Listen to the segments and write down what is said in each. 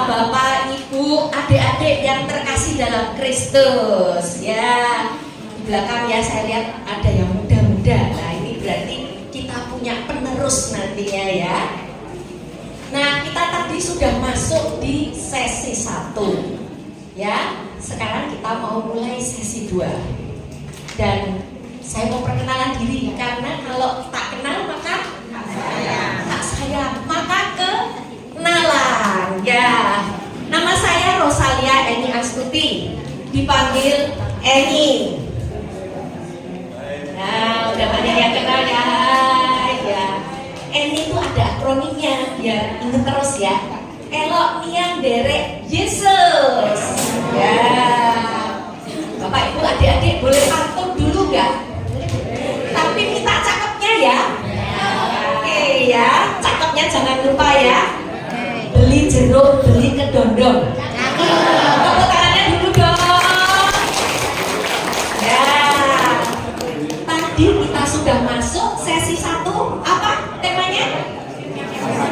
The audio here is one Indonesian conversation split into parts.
bapak, ibu, adik-adik yang terkasih dalam Kristus. Ya, di belakang ya saya lihat ada yang muda-muda. Nah ini berarti kita punya penerus nantinya ya. Nah kita tadi sudah masuk di sesi 1 ya. Sekarang kita mau mulai sesi 2. Dan saya mau perkenalan diri karena kalau tak kenal maka tak sayang, maka kenalan ya. Nama saya Rosalia Eni Astuti, dipanggil Eni. Nah udah banyak yang kenal ya. Ya Eni itu ada akronimnya biar inget terus ya. Elok niang derek Yesus ya. Bapak ibu adik-adik boleh pantun dulu nggak? Tapi minta cakepnya ya. Oke ya, cakepnya jangan lupa ya. Beli jeruk, beli kedondong. Tepuk tangannya dulu dong. Ya. Tadi kita sudah masuk sesi 1. Apa temanya?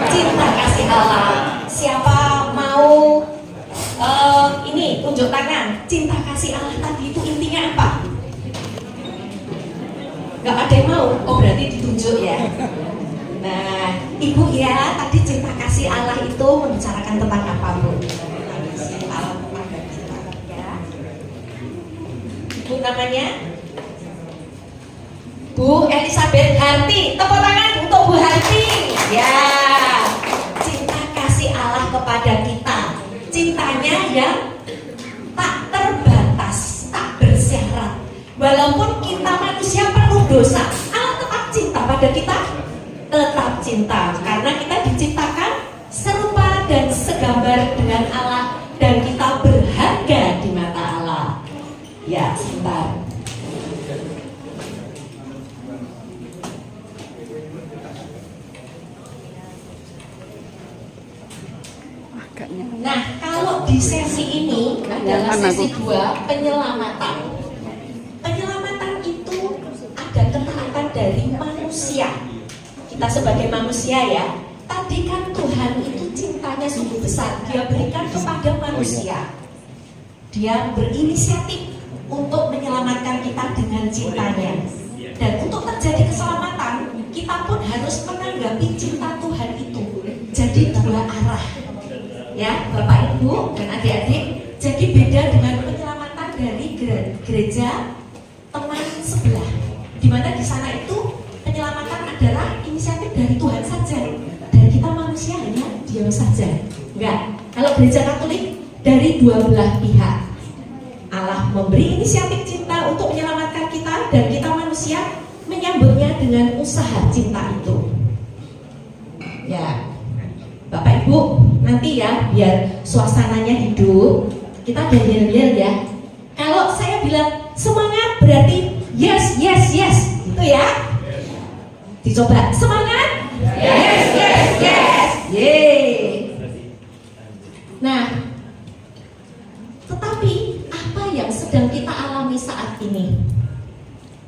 Cinta kasih Allah. Siapa mau ini tunjuk tangan? Cinta kasih Allah tadi itu intinya apa? Gak ada yang mau? Oh berarti ditunjuk ya. Nah ibu ya, tadi cinta kasih Allah itu membicarakan tentang apa bu? Kasih Allah kepada kita ya. Ibu namanya? Bu Elizabeth Harti. Tepuk tangan untuk Bu Harti. Ya. Cinta kasih Allah kepada kita. Cintanya yang tak terbatas, tak bersyarat. Walaupun kita manusia penuh dosa, Allah tetap cinta pada kita. Tetap cinta karena kita diciptakan serupa dan segambar dengan Allah dan kita berharga di mata Allah. Ya, sebentar. Nah, kalau di sesi ini adalah sesi 2 penyelamatan. Penyelamatan itu ada ketaatan dari manusia. Kita sebagai manusia ya, tadi kan Tuhan itu cintanya sungguh besar. Dia berikan kepada manusia. Dia berinisiatif untuk menyelamatkan kita dengan cintanya. Dan untuk terjadi keselamatan, kita pun harus menanggapi cinta Tuhan itu. Jadi dua arah. Ya, Bapak Ibu dan adik-adik, jadi beda dengan penyelamatan dari gereja teman sebelah, di mana di sana itu penyelamatan adalah inisiatif dari Tuhan saja, dan kita manusia hanya diam saja. Enggak, kalau gereja Katolik dari dua belah pihak. Allah memberi inisiatif cinta untuk menyelamatkan kita, dan kita manusia menyambutnya dengan usaha cinta itu. Ya, Bapak Ibu, nanti ya biar suasananya hidup, kita yel-yel ya. Kalau saya bilang semangat berarti yes, yes, yes, gitu ya. Dicoba semangat, yes, yes, yes, yeay. Nah, tetapi apa yang sedang kita alami saat ini?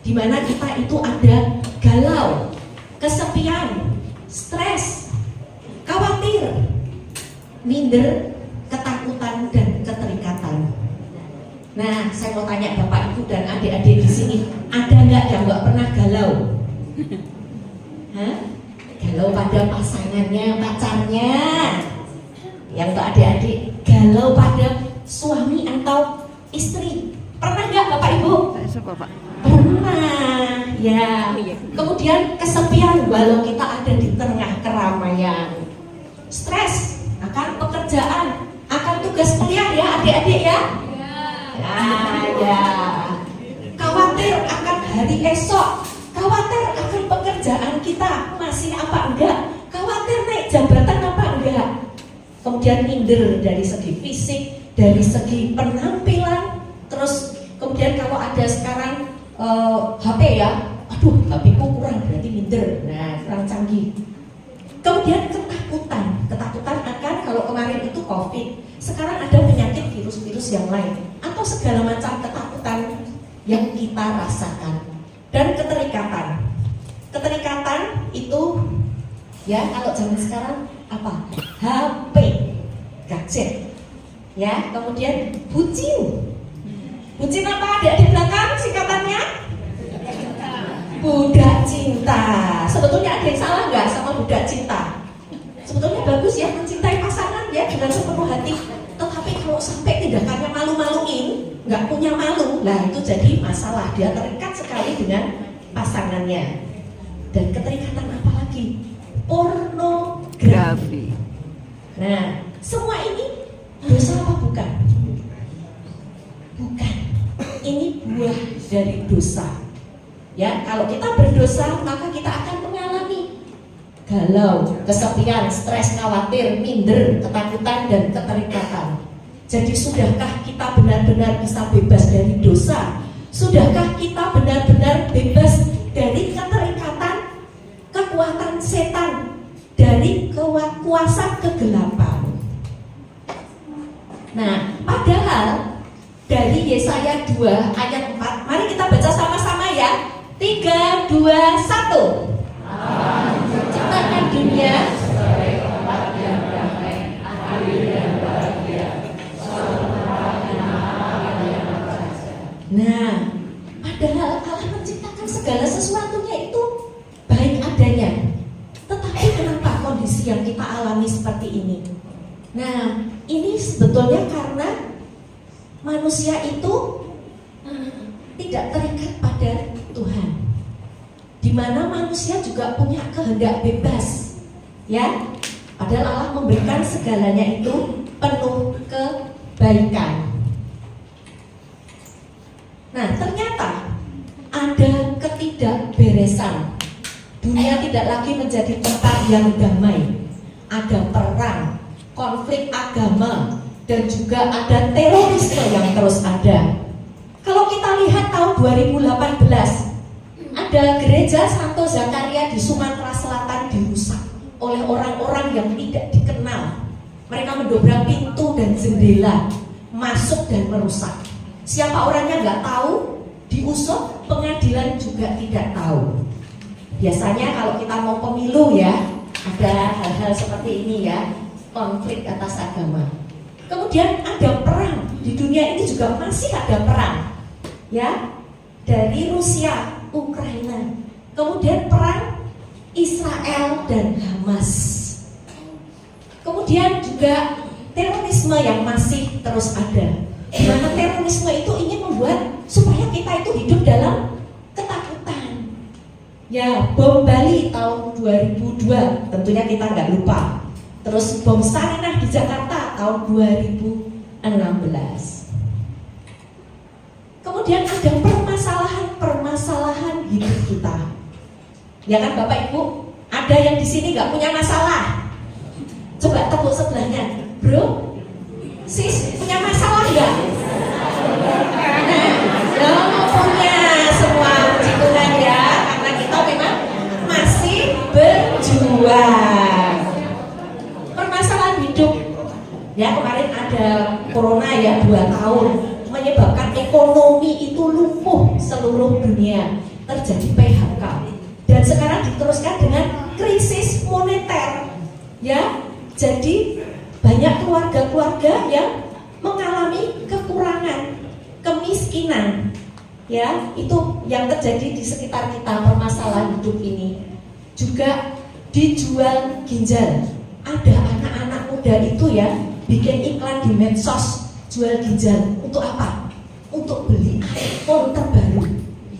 Dimana kita itu ada galau, kesepian, stres, khawatir, minder, ketakutan, dan keterikatan. Nah, saya mau tanya Bapak Ibu dan adik-adik di sini, ada nggak yang nggak pernah galau? Hah? Galau pada pasangannya, pacarnya. Yang untuk adik-adik, galau pada suami atau istri. Pernah nggak Bapak Ibu? Pernah, ya. Kemudian kesepian walau kita ada di tengah keramaian. Stres akan pekerjaan, akan tugas kuliah ya adik-adik ya. Ya. Khawatir akan hari esok, khawatir akan pekerjaan kita masih apa enggak, khawatir naik jabatan apa enggak. Kemudian minder dari segi fisik, dari segi penampilan, terus kemudian kalau ada sekarang HP ya, aduh HP ku kurang berarti minder, nah kurang canggih. Kemudian ketakutan akan kalau kemarin itu COVID, sekarang ada penyakit virus-virus yang lain atau segala macam ketakutan yang kita rasakan. Dan keterikatan itu ya kalau zaman sekarang apa? HP gadget. Ya, kemudian bucin. Bucin apa? Ada di belakang singkatannya? Budak cinta. Sebetulnya ada yang salah nggak sama budak cinta? Sebetulnya bagus ya mencintai pasangan ya dengan sepenuh hati. Tetapi kalau sampai tindakannya malu-maluin, nggak punya malu, lah itu jadi masalah. Dia terikat sekali dengan pasangannya. Dan keterikatan apa lagi? Pornografi. Nah, semua ini dosa apa bukan? Bukan. Ini buah dari dosa. Ya, kalau kita berdosa maka kita akan mengalami galau, kesepian, stres, khawatir, minder, ketakutan, dan keterikatan. Jadi sudahkah kita benar-benar bisa bebas dari dosa? Sudahkah kita benar-benar bebas dari keterikatan, kekuatan setan, dari kuasa kegelapan? Nah, padahal dari Yesaya 2 ayat 4, mari kita baca sama-sama ya. 3, 2, 1. Ciptakan dunia sebagai tempat yang damai, adil dan bahagia. Nah, padahal Allah menciptakan segala sesuatunya itu baik adanya. Tetapi kenapa kondisi yang kita alami seperti ini? Nah, ini sebetulnya karena manusia itu tidak terikat pada Tuhan, di mana manusia juga punya kehendak bebas, ya. Padahal Allah memberikan segalanya itu penuh kebaikan. Nah, ternyata ada ketidakberesan. Dunia tidak lagi menjadi tempat yang damai. Ada perang, konflik agama, dan juga ada terorisme yang terus ada. Kalau kita lihat tahun 2018, ada gereja Santo Zakaria di Sumatera Selatan dirusak oleh orang-orang yang tidak dikenal. Mereka mendobrak pintu dan jendela, masuk dan merusak. Siapa orangnya nggak tahu, diusut, pengadilan juga tidak tahu. Biasanya kalau kita mau pemilu ya, ada hal-hal seperti ini ya, konflik atas agama. Kemudian ada perang, di dunia ini juga masih ada perang, ya, dari Rusia, Ukraina. Kemudian perang Israel dan Hamas. Kemudian juga terorisme yang masih terus ada. Di mana terorisme itu ingin membuat supaya kita itu hidup dalam ketakutan. Ya, bom Bali tahun 2002, tentunya kita nggak lupa. Terus bom Sarinah di Jakarta tahun 2016. Kemudian ada permasalahan hidup kita. Ya kan Bapak Ibu? Ada yang di sini nggak punya masalah? Coba tepuk sebelahnya, bro. Sis, punya masalah nggak? Nah, punya semua, puji Tuhan ya, karena kita memang masih berjuang. Permasalahan hidup. Ya, kemarin ada corona ya 2 tahun, menyebabkan ekonomi itu lumpuh seluruh dunia, terjadi PHK, dan sekarang diteruskan dengan krisis moneter, ya. Jadi banyak keluarga-keluarga yang mengalami kekurangan, kemiskinan, ya. Itu yang terjadi di sekitar kita, permasalahan hidup ini. Juga dijual ginjal. Ada anak-anak muda itu ya bikin iklan di medsos, jual ginjal. Untuk apa? Untuk beli iPhone terbaru.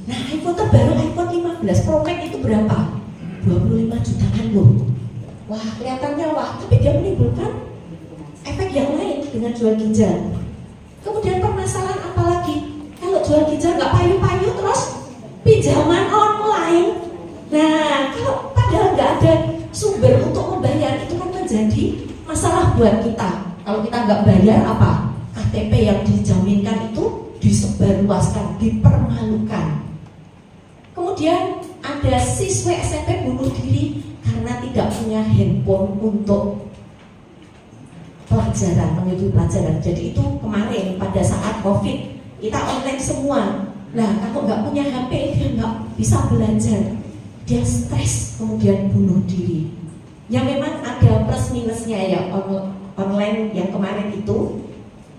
Nah, iPhone terbaru, iPhone 15 Pro Max itu berapa? 25 jutaan loh. Wah, kelihatannya wah, tapi dia menimbulkan efek yang lain dengan jual ginjal. Kemudian permasalahan apa lagi? Kalau jual ginjal nggak payu-payu, terus pinjaman online. Nah, kalau padahal nggak ada sumber untuk membayar, itu kan menjadi masalah buat kita. Kalau kita nggak bayar apa? KTP yang dijaminkan itu disebarluaskan, dipermalukan. Kemudian ada siswa SMP bunuh diri karena tidak punya handphone untuk pelajaran, mengikuti pelajaran. Jadi itu kemarin pada saat COVID kita online semua. Nah, kalau nggak punya HP dia nggak bisa belajar, dia stres kemudian bunuh diri. Ya memang ada plus minusnya ya online yang kemarin itu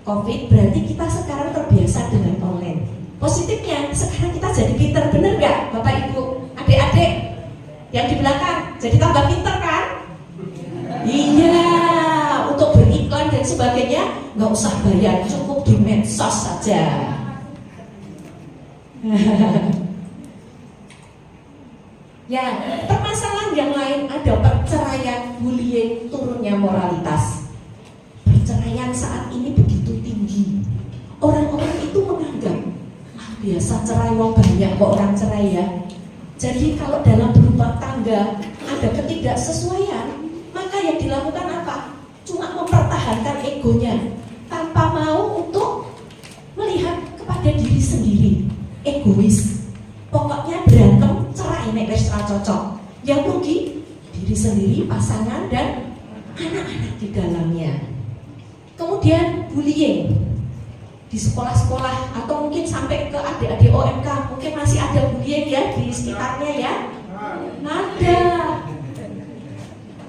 COVID, berarti kita sekarang terbiasa dengan online. Positifnya sekarang kita jadi pinter, bener nggak Bapak Ibu, adik-adik yang di belakang, jadi tambah pinter kan? Iya, untuk beriklan dan sebagainya nggak usah bayar, cukup di medsos saja. Ya, permasalahan yang lain ada perceraian, bullying, turunnya moralitas. Perceraian saat ini begitu tinggi. Orang-orang itu menganggap biasa cerai, wong banyak kok orang cerai ya. Jadi kalau dalam berumah tangga ada ketidaksesuaian, maka yang dilakukan apa? Cuma mempertahankan egonya tanpa mau untuk melihat kepada diri sendiri. Egois. Pokoknya berantem, cerai nek wis ra cocok. Yang rugi diri sendiri, pasangan dan anak-anak di dalamnya. Kemudian bullying di sekolah-sekolah atau mungkin sampai ke adik-adik OMK, mungkin masih ada bullying ya di sekitarnya ya. Ada.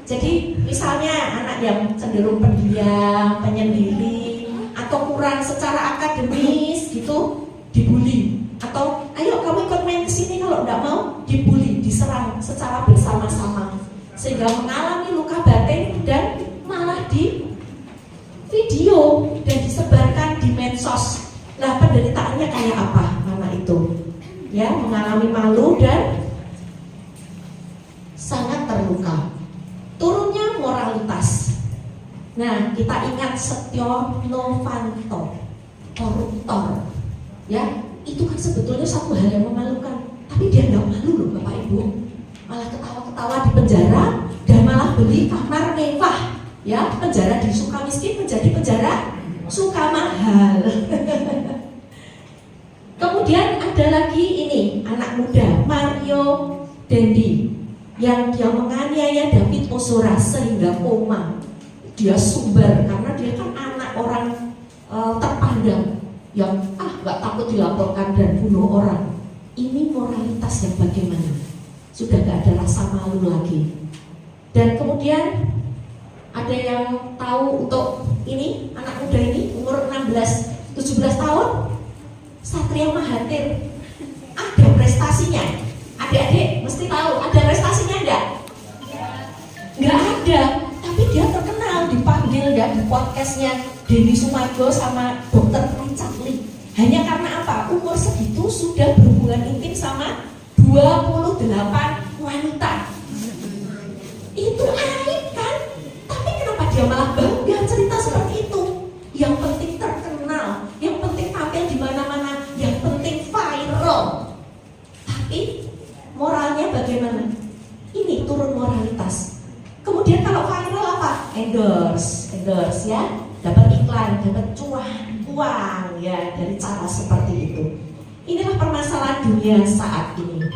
Jadi misalnya anak yang cenderung pendiam, penyendiri atau kurang secara akademis gitu dibully, atau ayo kamu ikut main kesini, kalau nggak mau dibully, diserang secara bersama-sama sehingga mengalami luka batin dan malah di video dan disebarkan di medsos. Lah penderitaannya kayak apa anak itu? Ya, mengalami malu dan sangat terluka. Turunnya moralitas. Nah, kita ingat Setio Novanto, koruptor. Ya, itu kan sebetulnya satu hal yang memalukan. Tapi dia nggak malu loh Bapak Ibu. Malah ketawa-ketawa di penjara dan malah beli kamar mewah. Ya, penjara di Sukamiskin menjadi penjara Sukamahal. Kemudian ada lagi ini anak muda Mario Dendi yang dia menganiaya David Ozora sehingga koma. Dia sumber karena dia kan anak orang terpandang yang nggak takut dilaporkan dan bunuh orang. Ini moralitas yang bagaimana? Sudah nggak ada rasa malu lagi. Dan kemudian ada yang tahu untuk ini anak muda ini umur 16-17 tahun, Satria Mahathir, ada prestasinya. Adik-adik mesti tahu ada prestasinya enggak? Nggak ada, tapi dia terkenal, dipanggil ya di podcastnya Denny Sumargo sama Dr. Richard Lee. Hanya karena apa? Umur segitu sudah berhubungan intim sama 28 wanita. Itu aib kan? Tapi kenapa dia malah bangga cerita seperti itu? Yang penting terkenal, yang penting tampil di mana-mana, yang penting viral. Tapi moralnya bagaimana? Ini turun moralitas. Kemudian kalau viral apa? Endorse ya, dapat iklan, dapat uang ya dari cara seperti itu. Inilah permasalahan dunia saat ini.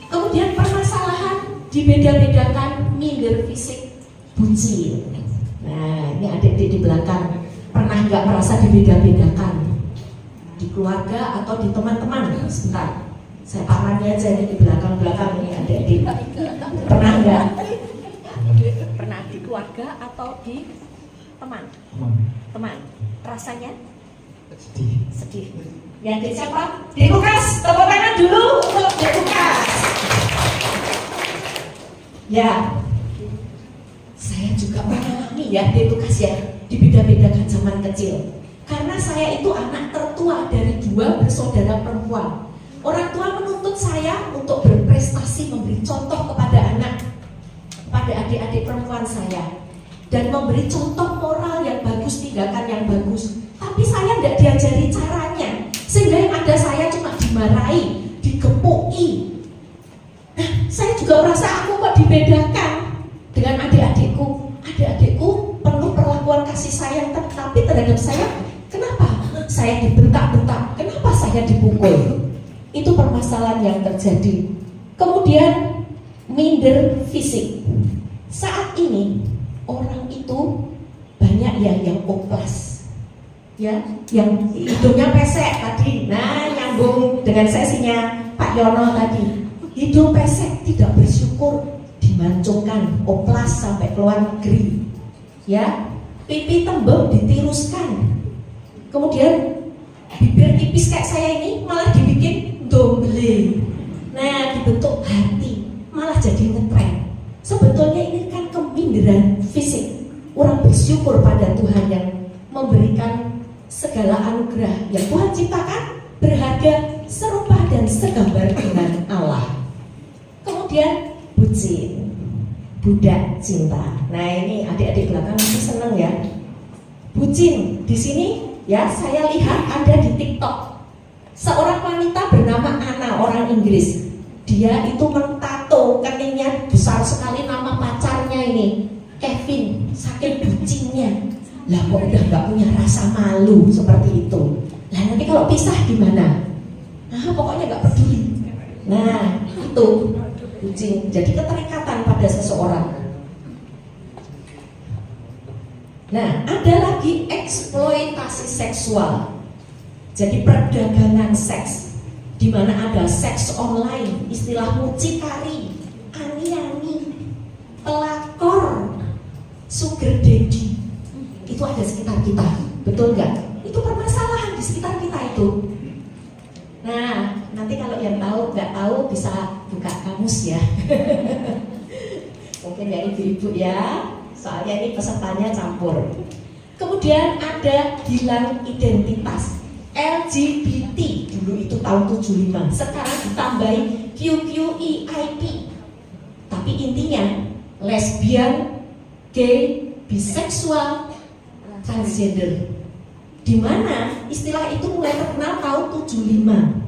Kemudian permasalahan dibeda-bedakan, minder fisik, bucin. Nah, ini adik-adik di belakang pernah nggak merasa dibeda-bedakan di keluarga atau di teman-teman? Sebentar, saya parani aja ini di belakang-belakang ini adik-adik. Pernah nggak? Pernah di keluarga atau di teman? Teman. Rasanya? Sedih. Yang di siapa? Di Lukas. Tepuk tangan dulu untuk di Lukas. Ya, saya juga mengalami ya di Lukas ya, dibeda-bedakan zaman kecil. Karena saya itu anak tertua dari 2 bersaudara perempuan. Orang tua menuntut saya untuk berprestasi, memberi contoh kepada pada adik-adik perempuan saya, dan memberi contoh moral yang bagus, tindakan yang bagus. Tapi saya tidak diajari caranya, sehingga yang ada saya cuma dimarahi, digepuki. Nah, saya juga merasa aku kok dibedakan dengan adik-adikku. Adik-adikku penuh perlakuan kasih sayang, tapi terhadap saya, kenapa saya dibentak-bentak? Kenapa saya dipukul? Itu permasalahan yang terjadi. Kemudian minder fisik. Saat ini orang itu banyak yang oplas, ya, yang hidungnya pesek tadi. Nah, nyambung dengan sesinya Pak Yono tadi. Hidung pesek, tidak bersyukur, dimancungkan, oplas sampai keluar negeri. ya, pipi tembem ditiruskan, kemudian bibir tipis kayak saya ini malah dibikin domble. Nah, dibentuk hati, malah jadi ngetren. Sebetulnya ini kan keminderan fisik. Orang bersyukur pada Tuhan yang memberikan segala anugerah yang Tuhan ciptakan berharga, serupa dan segambar dengan Allah. Kemudian bucin, budak cinta. Nah, ini adik-adik belakang masih seneng ya. Bucin di sini ya, saya lihat ada di TikTok. Seorang wanita bernama Anna, orang Inggris. Dia itu mentato keningnya besar sekali nama pacarnya ini, Kevin, saking bucinnya. Lah kok udah gak punya rasa malu seperti itu. Lah nanti kalau pisah gimana? Nah, pokoknya gak peduli. Nah, itu bucin. Jadi keterikatan pada seseorang. Nah, ada lagi eksploitasi seksual. Jadi perdagangan seks, di mana ada seks online, istilah mucikari, ani-ani, pelakor, sugar daddy. Itu ada sekitar kita, betul nggak? Itu permasalahan di sekitar kita itu. Nah, nanti kalau yang tahu nggak tahu bisa buka kamus ya. Mungkin ya ibu-ibu ya, soalnya ini pesertanya campur. Kemudian ada hilang identitas, LGBT dulu itu tahun 75, sekarang ditambahi QQEIP. Tapi intinya lesbian, gay, biseksual, transgender. Di mana istilah itu mulai terkenal tahun 75.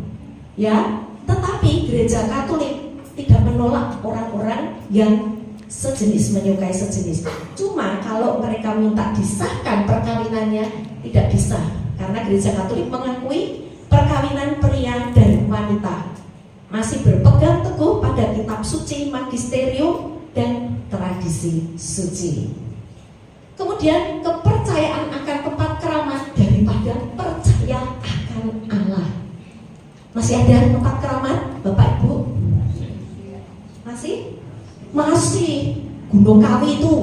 Ya, tetapi gereja Katolik tidak menolak orang-orang yang sejenis, menyukai sejenis. Cuma kalau mereka minta disahkan perkawinannya, tidak bisa. Karena gereja Katolik mengakui perkawinan pria dan wanita, masih berpegang teguh pada kitab suci, magisterium, dan tradisi suci. Kemudian kepercayaan akan tempat keramat daripada percaya akan Allah. Masih ada tempat keramat, Bapak Ibu? Masih? Masih. Gunung Kawi itu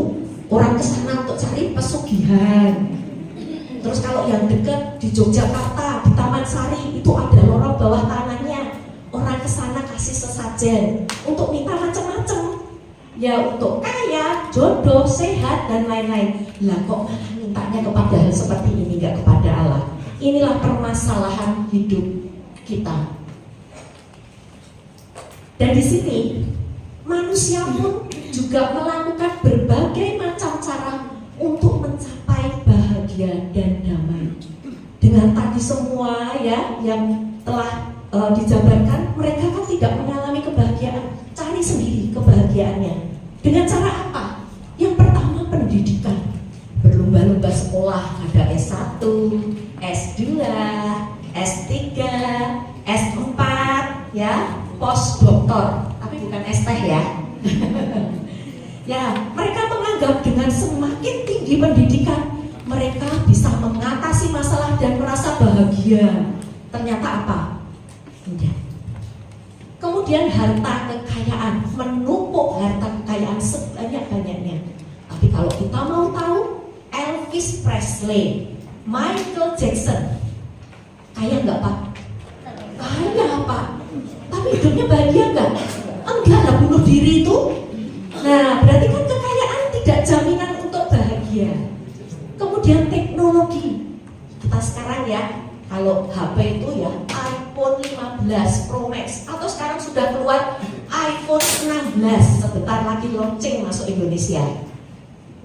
orang kesana untuk cari pesugihan. Terus kalau yang dekat di Yogyakarta, di Taman Sari, itu ada lorong bawah tanahnya. Orang kesana kasih sesajen untuk minta macam-macam. Ya untuk kaya, jodoh, sehat, dan lain-lain. Lah kok malah mintanya kepada hal seperti ini, gak kepada Allah. Inilah permasalahan hidup kita. Dan di sini manusia pun juga melakukan berbagai macam cara untuk mencapai bahagia dan damai. Dengan tadi semua ya yang telah dijabarkan, mereka kan tidak mengalami kebahagiaan. Cari sendiri kebahagiaannya. Dengan cara apa? Yang pertama pendidikan. Berlomba-lomba sekolah, ada S1, S2, S3, S4, ya, postdoktor. Tapi bukan S teh ya. Ya, mereka menganggap dengan semakin tinggi pendidikan, mereka bisa mengatasi masalah dan merasa bahagia. Ternyata apa? Tidak. Kemudian harta kekayaan, menumpuk harta kekayaan sebanyak-banyaknya. Tapi kalau kita mau tahu, Elvis Presley, Michael Jackson, kaya nggak Pak? Kaya Pak. Tapi hidupnya bahagia nggak? Enggak lah, bunuh diri itu. Nah, berarti kan kekayaan tidak jaminan untuk bahagia. Kemudian teknologi. Kita sekarang ya, kalau HP itu ya iPhone 15 Pro Max, atau sekarang sudah keluar iPhone 16, sebentar lagi launching masuk Indonesia.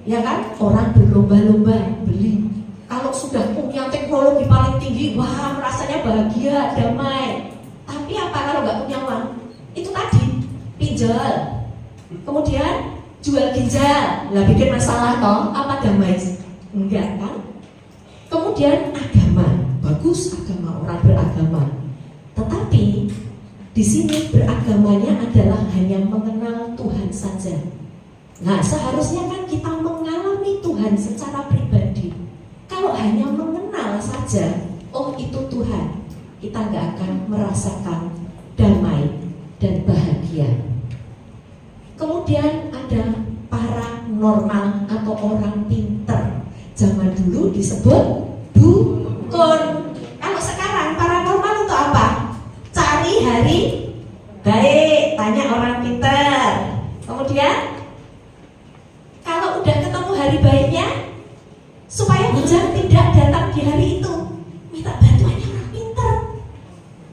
Ya kan? Orang berlomba-lomba beli. Kalau sudah punya teknologi paling tinggi, wah rasanya bahagia, damai. Tapi apa kalau nggak punya uang? Itu tadi, pinjol. Kemudian jual ginjal. Lah bikin masalah toh, apa damai? Enggak kan? Kemudian agama. Bagus agama, orang beragama. Tetapi di sini beragamanya adalah hanya mengenal Tuhan saja. Nah, seharusnya kan kita mengalami Tuhan secara pribadi. Kalau hanya mengenal saja, oh itu Tuhan, kita nggak akan merasakan damai dan bahagia. Kemudian ada paranormal. normal atau orang pinter. Zaman dulu disebut dukun. Kalau sekarang paranormal untuk apa? Cari hari baik, tanya orang pinter. Kemudian kalau udah ketemu hari baiknya, supaya hujan tidak datang di hari itu, minta bantuannya orang pinter.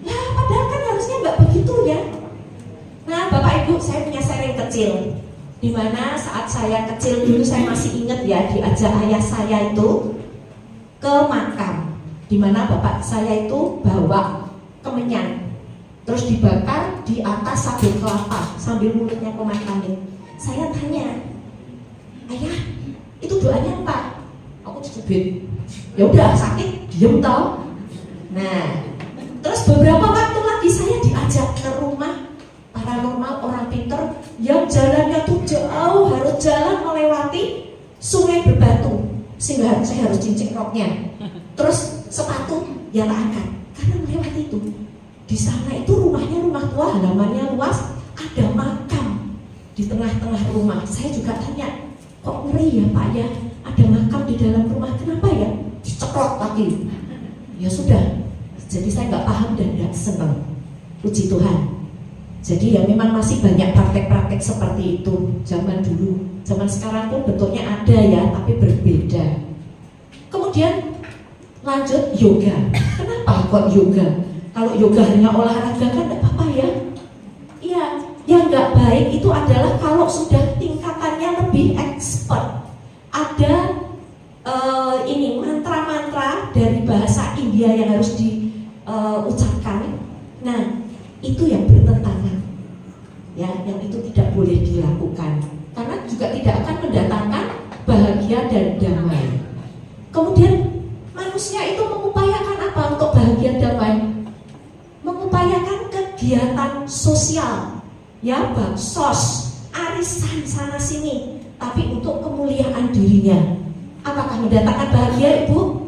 Nah, padahal kan harusnya nggak begitu ya. Nah, Bapak Ibu, saya punya sharing kecil, dimana saat saya kecil dulu saya masih ingat ya, diajak ayah saya itu ke makam, dimana bapak saya itu bawa kemenyan, terus dibakar di atas sabut kelapa sambil mulutnya komakanin. Saya tanya, ayah, itu doanya apa? Aku dicubit. Ya udah, sakit, diem tau. Nah, terus beberapa waktu lagi saya diajak ke rumah paranormal orang pinter yang jalannya tuh jauh, harus jalan melewati sungai berbatu, sehingga saya harus cincin roknya. Terus sepatu yang tak angkat karena melewati itu. Di sana itu rumahnya rumah tua, halamannya luas, ada makam di tengah-tengah rumah. Saya juga tanya, kok ngeri ya Pak ya, ada makam di dalam rumah, kenapa ya? Dicekrok lagi. Ya sudah, jadi saya nggak paham dan nggak senang. Puji Tuhan. Jadi ya memang masih banyak praktek-praktek seperti itu zaman dulu. Zaman sekarang pun bentuknya ada ya, tapi berbeda. Kemudian lanjut yoga. Kenapa kok yoga? Kalau yoga hanya olahraga kan tidak apa-apa ya. Iya, yang nggak baik itu adalah kalau sudah tingkatannya lebih expert. Ada ini mantra-mantra dari bahasa India yang harus diucapkan. Nah, itu yang bertentangan, ya, yang itu tidak boleh dilakukan karena juga tidak akan mendatangkan bahagia dan damai. Kemudian manusia itu mengupayakan apa untuk bahagia damai? Mengupayakan kegiatan sosial, ya, baksos, arisan sana sini, tapi untuk kemuliaan dirinya. Apakah mendatangkan bahagia, Ibu?